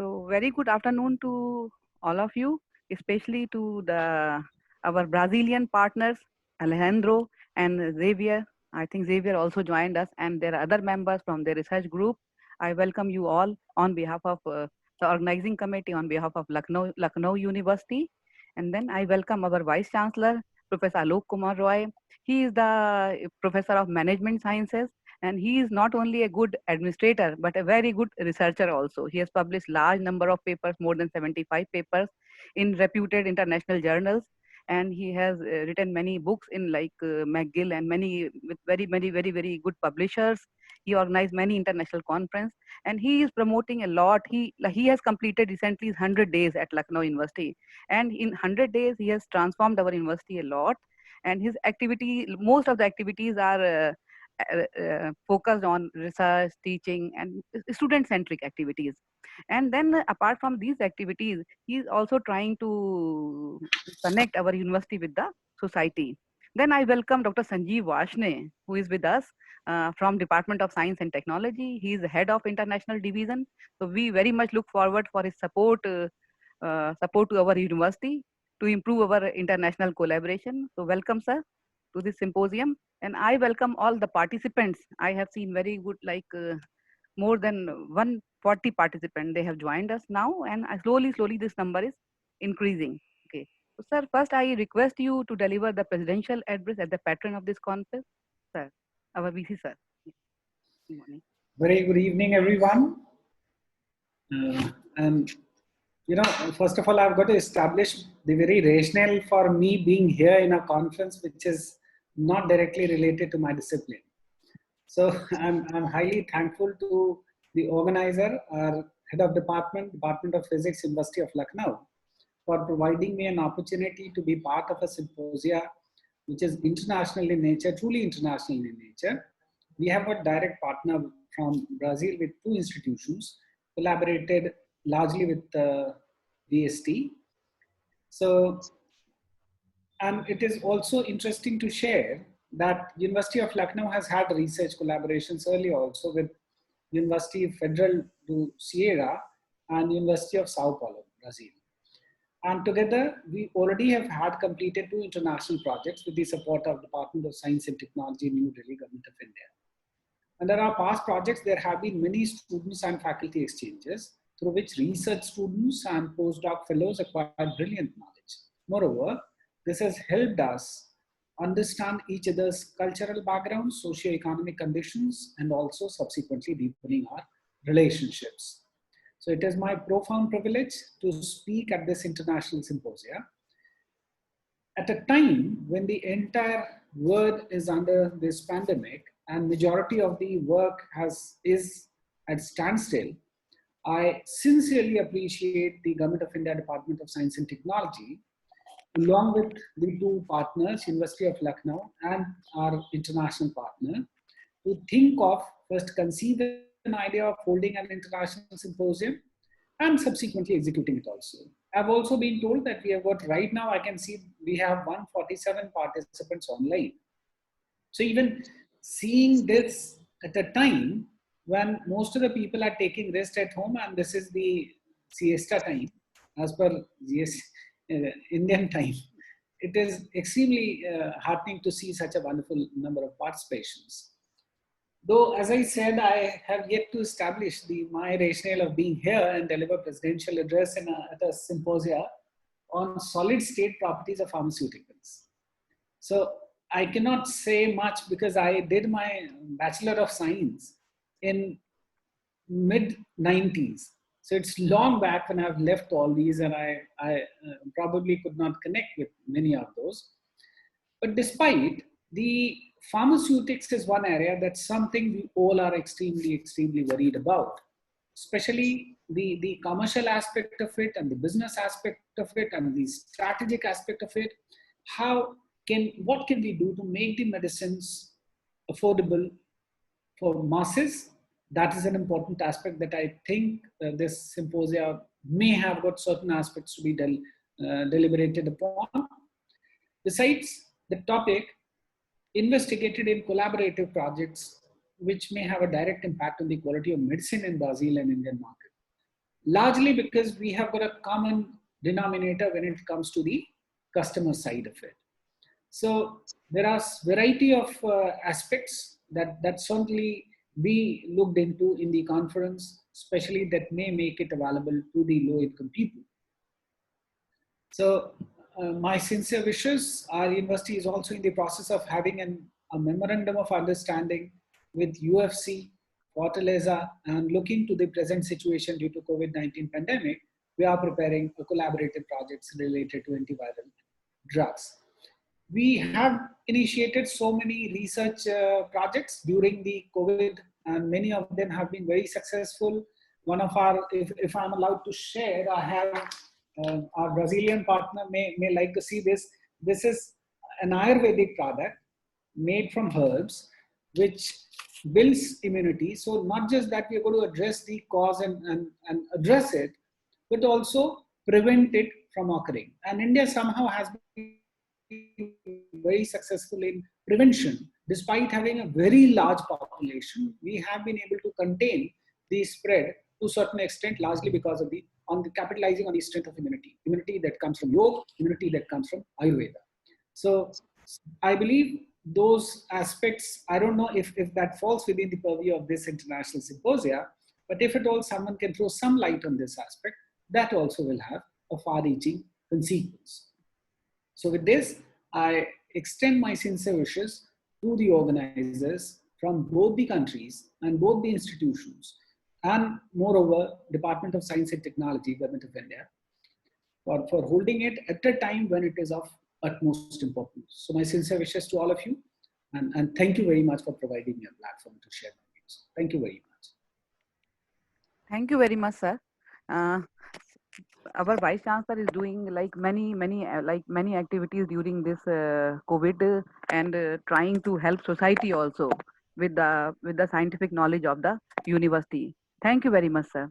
So very good afternoon to all of you, especially to our Brazilian partners, Alejandro and Xavier. I think Xavier also joined us, and there are other members from the research group. I welcome you all on behalf of the organizing committee on behalf of Lucknow University. And then I welcome our Vice Chancellor, Professor Alok Kumar Roy. He is the Professor of Management Sciences, and he is not only a good administrator but a very good researcher also. He has published large number of papers, more than 75 papers in reputed international journals, and he has written many books in like McGill and many with very good publishers. He organized many international conference, and he is promoting a lot. He has completed recently 100 days at Lucknow University, and in 100 days he has transformed our university a lot. And his activity, most of the activities are focused on research, teaching, and student-centric activities. And then apart from these activities, he is also trying to connect our university with the society. Then I welcome Dr. Sanjeev Vashne, who is with us from Department of Science and Technology. He is the head of international division. So we very much look forward for his support to our university to improve our international collaboration. So welcome, sir, to this symposium. And I welcome all the participants. I have seen very good, like more than 140 participants. They have joined us now, and slowly this number is increasing. Okay. So, sir, first I request you to deliver the presidential address at the patron of this conference, sir, our VC, sir. Good morning. Very good evening, everyone. And first of all, I've got to establish the very rationale for me being here in a conference which is not directly related to my discipline. So I'm highly thankful to the organizer, our head of Department of Physics, University of Lucknow, for providing me an opportunity to be part of a symposia which is international in nature, truly international in nature. We have a direct partner from Brazil with two institutions, collaborated largely with VST. So, and it is also interesting to share that University of Lucknow has had research collaborations earlier also with University Federal do Ceará and University of Sao Paulo, Brazil. And together, we already have had completed two international projects with the support of Department of Science and Technology, New Delhi, Government of India. Under our past projects, there have been many students and faculty exchanges through which research students and postdoc fellows acquired brilliant knowledge. Moreover, this has helped us understand each other's cultural backgrounds, socio-economic conditions, and also subsequently deepening our relationships. So it is my profound privilege to speak at this international symposia at a time when the entire world is under this pandemic and majority of the work is at standstill. I sincerely appreciate the Government of India Department of Science and Technology, along with the two partners, University of Lucknow and our international partner, to think of, first conceive an idea of holding an international symposium and subsequently executing it also. I've also been told that we have got, right now I can see we have 147 participants online. So even seeing this at a time when most of the people are taking rest at home, and this is the siesta time as per Indian time, it is extremely heartening to see such a wonderful number of participations. Though, as I said, I have yet to establish my rationale of being here and deliver presidential address at a symposia on solid state properties of pharmaceuticals. So I cannot say much because I did my Bachelor of Science in mid-90s. So it's long back when I've left all these, and I probably could not connect with many of those. But despite, the pharmaceutics is one area that's something we all are extremely worried about, especially the commercial aspect of it and the business aspect of it and the strategic aspect of it. What can we do to make the medicines affordable for masses? That is an important aspect that I think this symposia may have got certain aspects to be deliberated upon. Besides, the topic investigated in collaborative projects which may have a direct impact on the quality of medicine in Brazil and Indian market. largely because we have got a common denominator when it comes to the customer side of it. So there are variety of aspects that certainly we looked into in the conference, especially that may make it available to the low income people. So my sincere wishes, our university is also in the process of having a memorandum of understanding with UFC, Fortaleza, and looking to the present situation due to COVID-19 pandemic, we are preparing a collaborative projects related to antiviral drugs. We have initiated so many research projects during the COVID, and many of them have been very successful. One of our, if I'm allowed to share, I have our Brazilian partner may like to see this. This is an Ayurvedic product made from herbs, which builds immunity. So not just that we are going to address the cause and address it, but also prevent it from occurring. And India somehow has been very successful in prevention. Despite having a very large population, we have been able to contain the spread to a certain extent, largely because of the capitalizing on the strength of immunity that comes from yoga, immunity that comes from Ayurveda. So I believe those aspects, I don't know if that falls within the purview of this international symposia, but if at all someone can throw some light on this aspect, that also will have a far-reaching consequence. So with this, I extend my sincere wishes to the organizers from both the countries and both the institutions, and moreover, Department of Science and Technology, Government of India, for holding it at a time when it is of utmost importance. So my sincere wishes to all of you, and thank you very much for providing me a platform to share my views. Thank you very much. Thank you very much, sir. Uh, our vice chancellor is doing like many activities during this COVID, and trying to help society also with the scientific knowledge of the university. Thank you very much, sir.